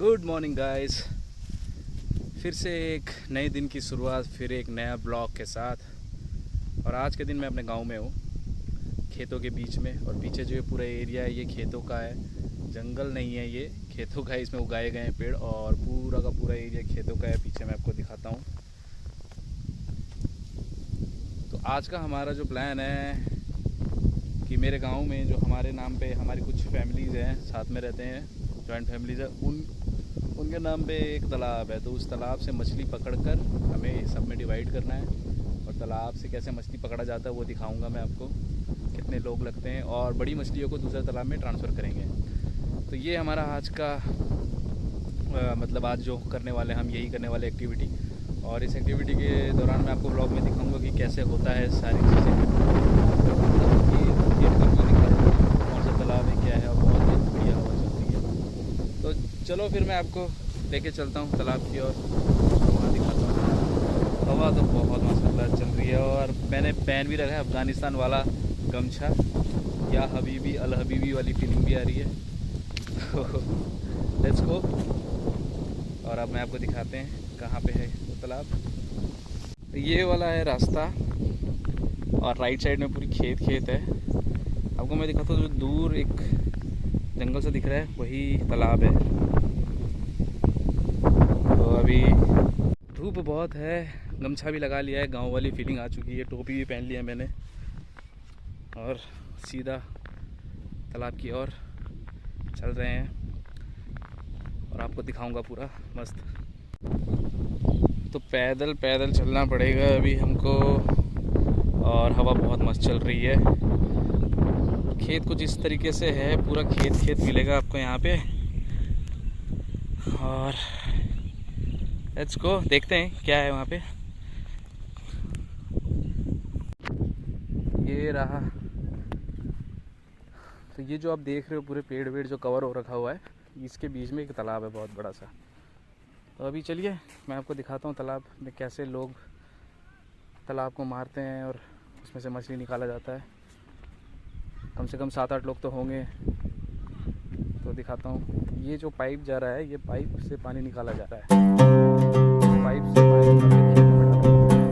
Good morning guys. फिर से एक नए दिन की शुरुआत, फिर एक नया ब्लॉग के साथ। और आज के दिन मैं अपने गांव में हूँ, खेतों के बीच में। और पीछे जो ये पूरा एरिया है ये खेतों का है, जंगल नहीं है, ये खेतों का है। इसमें उगाए गए हैं पेड़ और पूरा का पूरा एरिया खेतों का है। पीछे मैं आपको दिखाता हूँ। तो आज का हमारा जो प्लान है कि मेरे गांव में जो हमारे नाम पे हमारी कुछ फैमिलीज़ हैं, साथ में रहते हैं, जॉइंट फैमिलीज़ है, उनके नाम पे एक तालाब है। तो उस तालाब से मछली पकड़कर हमें सब में डिवाइड करना है। और तालाब से कैसे मछली पकड़ा जाता है वो दिखाऊंगा मैं आपको, कितने लोग लगते हैं, और बड़ी मछलियों को दूसरे तालाब में ट्रांसफ़र करेंगे। तो ये हमारा आज का मतलब आज जो करने वाले हम यही करने वाले एक्टिविटी। और इस एक्टिविटी के दौरान मैं आपको ब्लॉग में दिखाऊंगा कि कैसे होता है सारी चीज़ें। कौन सा तालाब है, क्या है, और बहुत ही बढ़िया हवा चल रही है। तो चलो फिर मैं आपको लेके चलता हूँ तालाब की ओर और वहाँ दिखाता हूँ। हवा तो बहुत माशाल्लाह चल रही है। और मैंने पहन भी रखा है अफ़गानिस्तान वाला गमछा, या हबीबी अल हबीबी वाली फीलिंग भी आ रही है। Let's go. और अब मैं आपको दिखाते हैं कहाँ पे है वो तालाब। तो ये वाला है रास्ता, और राइट साइड में पूरी खेत है। आपको मैं दिखाता हूँ, जो दूर एक जंगल से दिख रहा है वही तालाब है। तो अभी धूप बहुत है, गमछा भी लगा लिया है, गांव वाली फीलिंग आ चुकी है, टोपी भी पहन लिया मैंने, और सीधा तालाब की ओर चल रहे हैं। और आपको दिखाऊंगा पूरा मस्त। तो पैदल पैदल चलना पड़ेगा अभी हमको, और हवा बहुत मस्त चल रही है। खेत कुछ इस तरीके से है, पूरा खेत मिलेगा आपको यहाँ पे। और लेट्स गो, देखते हैं क्या है वहाँ पे। ये रहा। तो ये जो आप देख रहे हो पूरे पेड़ वेड़ जो कवर हो रखा हुआ है, इसके बीच में एक तालाब है बहुत बड़ा सा। तो अभी चलिए मैं आपको दिखाता हूँ तालाब में कैसे लोग तालाब को मारते हैं और उसमें से मछली निकाला जाता है। कम से कम 7-8 लोग तो होंगे। तो दिखाता हूँ, ये जो पाइप जा रहा है, ये पाइप से पानी निकाला जा रहा है। पाइप से पानी निकाल के खेत में डाला जाता है।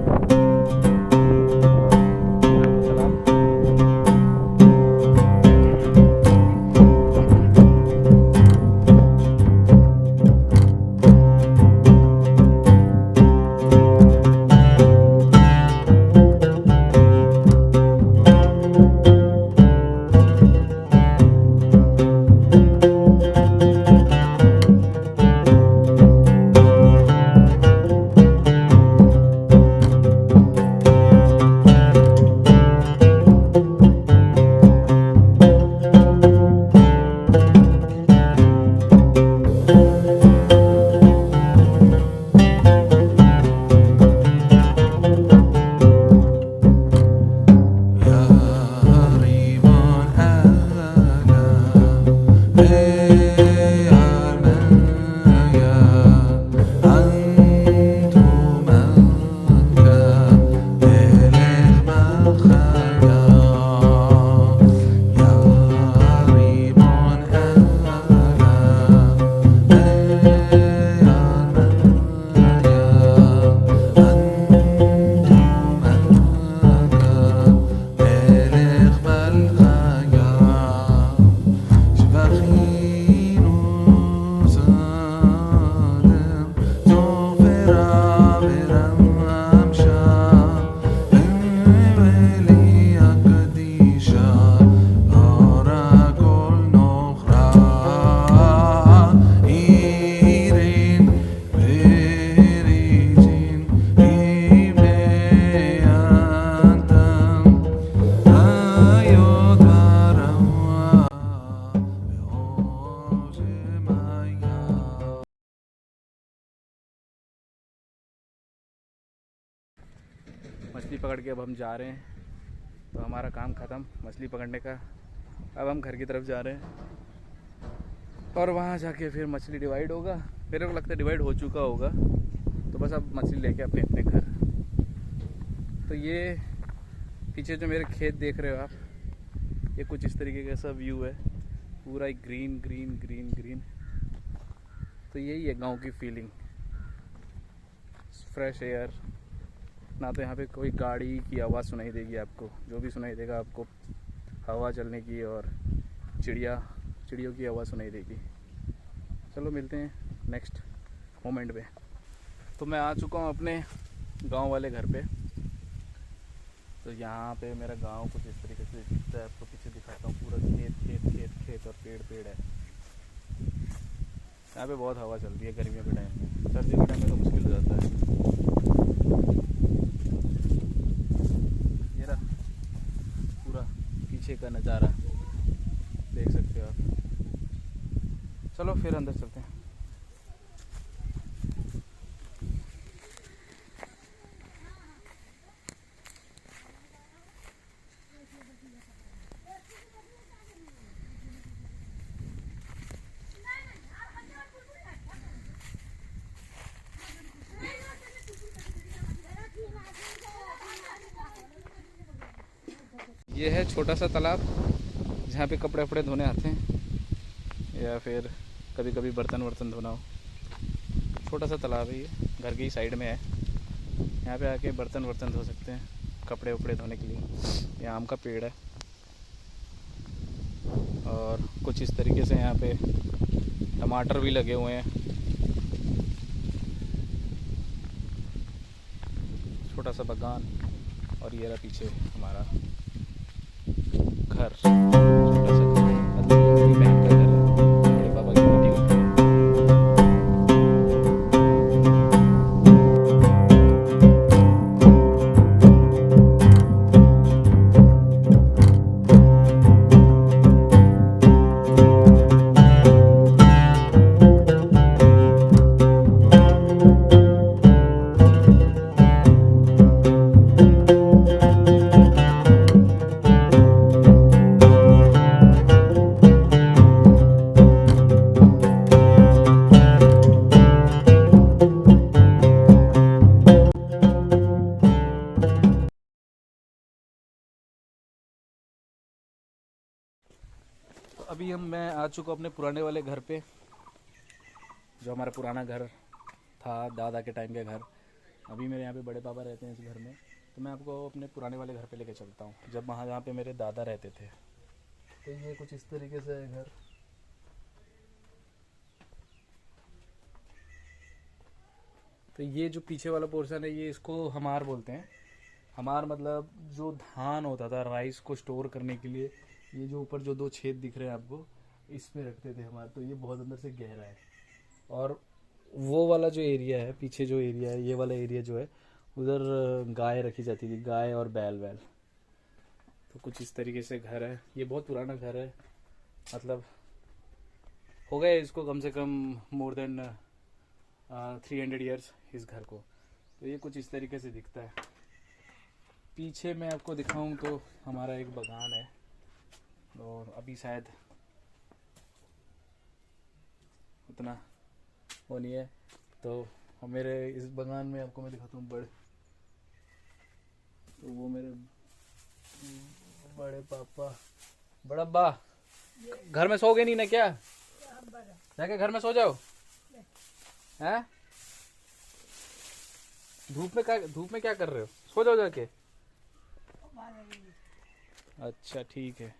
मछली पकड़ के अब हम जा रहे हैं। तो हमारा काम ख़त्म मछली पकड़ने का। अब हम घर की तरफ जा रहे हैं और वहाँ जाके फिर मछली डिवाइड होगा। मेरे को लगता है डिवाइड हो चुका होगा। तो बस अब मछली लेके अपने अपने घर। तो ये पीछे जो मेरे खेत देख रहे हो आप, ये कुछ इस तरीके का सा व्यू है, पूरा ग्रीन ग्रीन ग्रीन ग्रीन। तो यही है गांव की फीलिंग, फ्रेश एयर। ना तो यहाँ पे कोई गाड़ी की आवाज़ सुनाई देगी आपको, जो भी सुनाई देगा आपको हवा चलने की और चिड़ियों की आवाज़ सुनाई देगी। चलो मिलते हैं नेक्स्ट मोमेंट पे। तो मैं आ चुका हूँ अपने गांव वाले घर पे। तो यहाँ पे मेरा गांव कुछ इस तरीके से दिखता है, आपको पीछे दिखाता हूँ। पूरा खेत खेत खेत खेत और पेड़ पेड़ है। यहाँ पे बहुत हवा चलती है गर्मियों के टाइम में, सर्दियों के टाइम में तो मुश्किल हो जाता है। ये रहा पूरा पीछे का नज़ारा, देख सकते हो आप। चलो फिर अंदर चलते हैं। ये है छोटा सा तालाब जहाँ पे कपड़े वपड़े धोने आते हैं या फिर कभी कभी बर्तन वर्तन धोना हो। छोटा सा तालाब है, ये घर की साइड में है। यहाँ पे आके बर्तन वर्तन धो सकते हैं, कपड़े वपड़े धोने के लिए। ये आम का पेड़ है और कुछ इस तरीके से यहाँ पे टमाटर भी लगे हुए हैं। छोटा सा बागान और ये रहा पीछे हमारा घर, छोटा सा घर, मतलब मेरी बहन का घर है, बड़े पापा की बेटी का घर। अभी मैं आ चुका अपने पुराने वाले घर पे, जो हमारा पुराना घर था, दादा के टाइम का घर। अभी मेरे यहाँ पे बड़े पापा रहते हैं इस घर में, तो मैं आपको अपने पुराने वाले घर पे लेके चलता हूँ, जब वहाँ जहाँ पे मेरे दादा रहते थे। तो ये कुछ इस तरीके से है घर। तो ये जो पीछे वाला पोर्शन है, ये इसको हमार बोलते हैं। हमार मतलब जो धान होता था, राइस को स्टोर करने के लिए, ये जो ऊपर जो दो छेद दिख रहे हैं आपको, इसमें रखते थे हमारे। तो ये बहुत अंदर से गहरा है। और वो वाला जो एरिया है, पीछे जो एरिया है, ये वाला एरिया जो है, उधर गाय रखी जाती थी, गाय और बैल वैल। तो कुछ इस तरीके से घर है। ये बहुत पुराना घर है, मतलब हो गए इसको कम से कम मोर देन 300 ईयर्स इस घर को। तो ये कुछ इस तरीके से दिखता है। पीछे मैं आपको दिखाऊं तो हमारा एक बागान है, और अभी शायद उतना वो नहीं है। तो मेरे इस बागान में आपको मैं दिखाता हूँ तो वो मेरे बड़े पापा, बड़ा अब्बा, घर में सोओगे नहीं ना क्या? जाके घर में सो जाओ। हैं? धूप में क्या कर रहे हो? सो जाओ जाके। अच्छा ठीक है।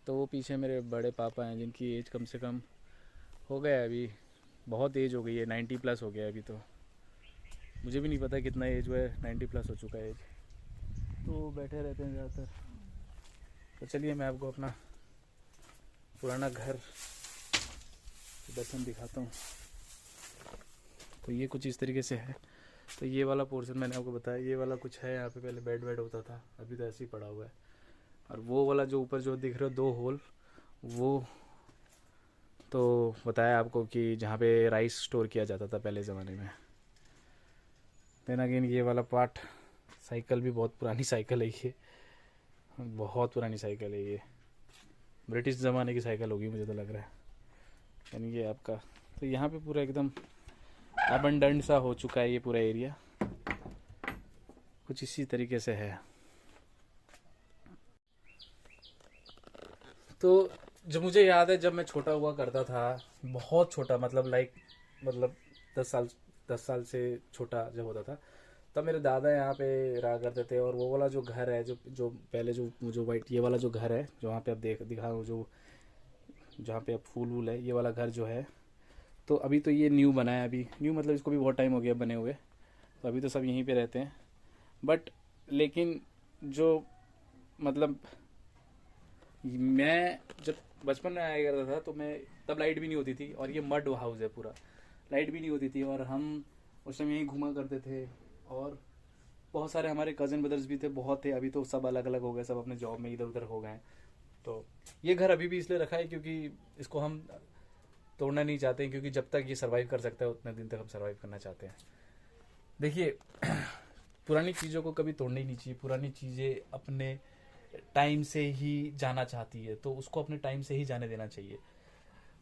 तो वो पीछे मेरे बड़े पापा हैं, जिनकी एज कम से कम हो गया है, अभी बहुत एज हो गई है, 90 प्लस हो गया है अभी। तो मुझे भी नहीं पता कितना एज हुआ है, 90 प्लस हो चुका है एज। तो बैठे रहते हैं ज़्यादातर। तो चलिए मैं आपको अपना पुराना घर दर्शन दिखाता हूँ। तो ये कुछ इस तरीके से है। तो ये वाला पोर्शन मैंने आपको बताया, ये वाला कुछ है यहाँ पे, पहले बेड वेड होता था, अभी तो ऐसे ही पड़ा हुआ है। और वो वाला जो ऊपर जो दिख रहा है 2 होल, वो तो बताया आपको कि जहाँ पे राइस स्टोर किया जाता था पहले ज़माने में। देन अगेन ये वाला पार्ट, साइकिल भी बहुत पुरानी साइकिल है ये, बहुत पुरानी साइकिल है ये, ब्रिटिश ज़माने की साइकिल होगी मुझे तो लग रहा है। यानी ये आपका, तो यहाँ पे पूरा एकदम अबंडेंट सा हो चुका है ये पूरा एरिया, कुछ इसी तरीके से है। तो जो मुझे याद है, जब मैं छोटा हुआ करता था, बहुत छोटा, मतलब लाइक मतलब 10 साल 10 साल से छोटा जब होता था, तब मेरे दादा यहाँ पे रहा करते थे। और वो वाला जो घर है, जो जो पहले जो वाइट ये वाला जो घर है, जो वहाँ पे आप दिखा रहा हूँ, जो जहाँ पे अब फूल वूल है, ये वाला घर जो है, तो अभी तो ये न्यू बना है। अभी न्यू मतलब इसको भी बहुत टाइम हो गया बने हुए, तो अभी तो सब यहीं पे रहते हैं। बट लेकिन जो मतलब मैं जब बचपन में आया करता था, तो मैं तब लाइट भी नहीं होती थी, और ये मड हाउस है पूरा, लाइट भी नहीं होती थी, और हम उस टाइम यहीं घूमा करते थे। और बहुत सारे हमारे कज़न ब्रदर्स भी थे, बहुत थे। अभी तो सब अलग अलग हो गए, सब अपने जॉब में इधर उधर हो गए हैं। तो ये घर अभी भी इसलिए रखा है क्योंकि इसको हम तोड़ना नहीं चाहते हैं, क्योंकि जब तक ये सर्वाइव कर सकता है उतने दिन तक हम सर्वाइव करना चाहते हैं। देखिए, पुरानी चीज़ों को कभी तोड़ना ही नहीं चाहिए। पुरानी चीज़ें अपने टाइम से ही जाना चाहती है, तो उसको अपने टाइम से ही जाने देना चाहिए।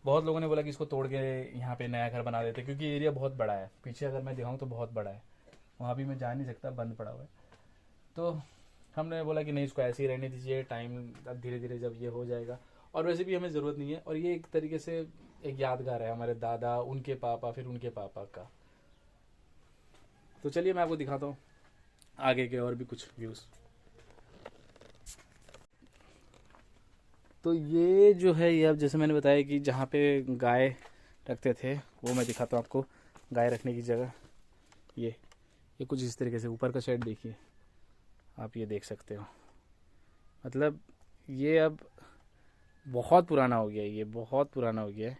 बहुत लोगों ने बोला कि इसको तोड़ के यहाँ पे नया घर बना देते, क्योंकि एरिया बहुत बड़ा है। पीछे अगर मैं दिखाऊँ तो बहुत बड़ा है, वहाँ भी मैं जा नहीं सकता, बंद पड़ा हुआ है। तो हमने बोला कि नहीं, इसको ऐसे ही रहने दीजिए, टाइम अब धीरे धीरे जब ये हो जाएगा। और वैसे भी हमें ज़रूरत नहीं है, और ये एक तरीके से एक यादगार है हमारे दादा, उनके पापा, फिर उनके पापा का। तो चलिए मैं आपको दिखाता हूँ आगे के और भी कुछ व्यूज़। तो ये जो है, ये अब जैसे मैंने बताया कि जहाँ पे गाय रखते थे, वो मैं दिखाता हूँ आपको, गाय रखने की जगह। ये कुछ इस तरीके से ऊपर का शेड देखिए, आप ये देख सकते हो। मतलब ये अब बहुत पुराना हो गया है, ये बहुत पुराना हो गया है।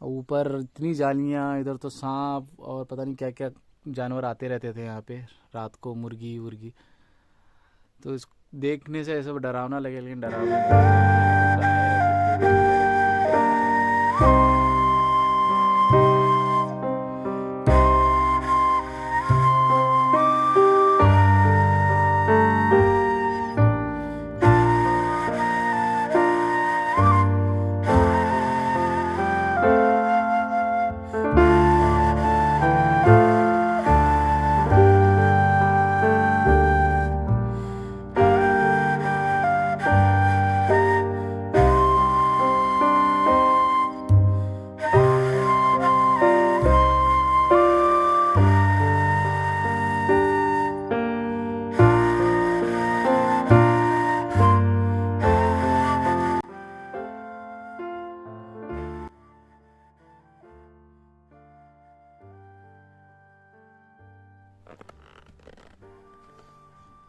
ऊपर इतनी जालियाँ, इधर तो सांप और पता नहीं क्या क्या जानवर आते रहते थे यहाँ पे रात को, मुर्गी उर्गी। तो इस देखने से ऐसा डरावना लगे, लेकिन डरावना नहीं है। गाय रखी थी,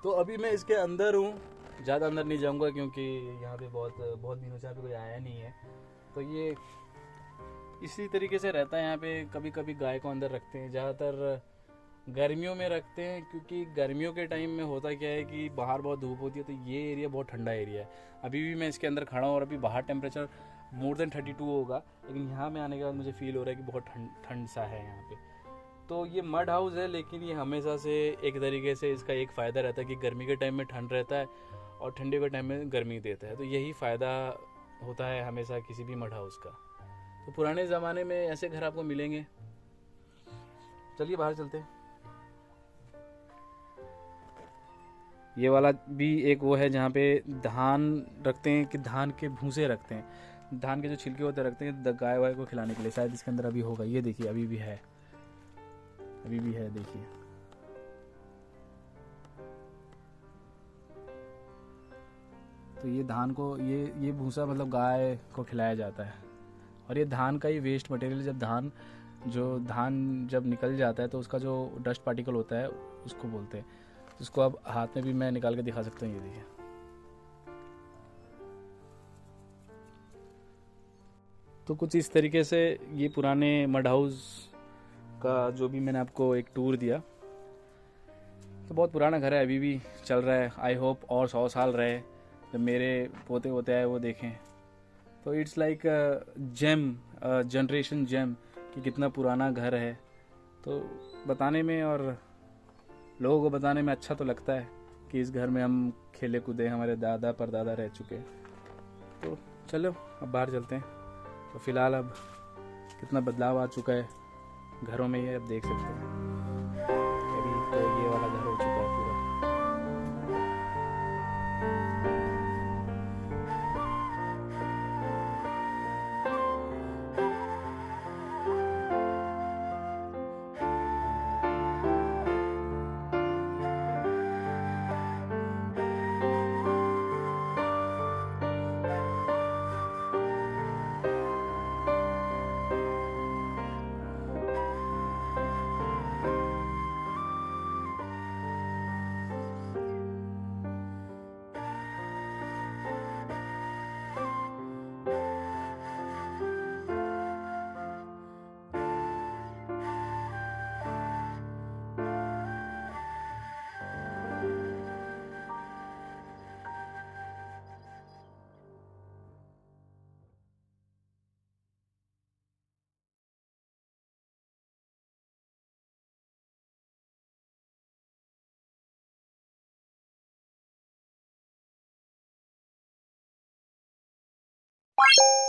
तो अभी मैं इसके अंदर हूँ, ज़्यादा अंदर नहीं जाऊँगा क्योंकि यहाँ पे बहुत बहुत दिनों से यहाँ पे कोई आया नहीं है। तो ये इसी तरीके से रहता है यहाँ पे। कभी कभी गाय को अंदर रखते हैं, ज़्यादातर गर्मियों में रखते हैं, क्योंकि गर्मियों के टाइम में होता क्या है कि बाहर बहुत धूप होती है, तो ये एरिया बहुत ठंडा एरिया है। अभी भी मैं इसके अंदर खड़ा हूँ, और अभी बाहर टेम्परेचर मोर देन 32 होगा, लेकिन यहाँ में आने के बाद मुझे फील हो रहा है कि बहुत ठंड ठंड सा है यहाँ पे। तो ये मड हाउस है, लेकिन ये हमेशा से एक तरीके से इसका एक फ़ायदा रहता है कि गर्मी के टाइम में ठंड रहता है, और ठंडी के टाइम में गर्मी देता है। तो यही फ़ायदा होता है हमेशा किसी भी मड हाउस का। तो पुराने ज़माने में ऐसे घर आपको मिलेंगे। चलिए बाहर चलते हैं। ये वाला भी एक वो है जहाँ पे धान रखते हैं, कि धान के भूसे रखते हैं, धान के जो छिलके होते रखते हैं गाय वाय को खिलाने के लिए। शायद इसके अंदर अभी होगा, ये देखिए अभी भी है, अभी भी है, देखिए। तो ये धान को, ये भूसा मतलब गाय को खिलाया जाता है। और ये धान का ही वेस्ट मटेरियल, जब धान जब निकल जाता है तो उसका जो डस्ट पार्टिकल होता है उसको बोलते हैं। उसको अब हाथ में भी मैं निकाल के दिखा सकता हूँ, ये देखिए। तो कुछ इस तरीके से ये पुराने मड हाउस का जो भी मैंने आपको एक टूर दिया, तो बहुत पुराना घर है, अभी भी चल रहा है। आई होप और 100 साल रहे, जब मेरे पोते होते आए वो देखें। तो it's like gen, generation gen, कि कितना पुराना घर है। तो बताने में और लोगों को बताने में अच्छा तो लगता है कि इस घर में हम खेले कूदे, हमारे दादा परदादा रह चुके। तो चलो अब बाहर चलते हैं। तो फिलहाल अब कितना बदलाव आ चुका है घरों में, ये अब देख सकते हैं। अभी तो ये वाला घर हो चुका है पूरा। है।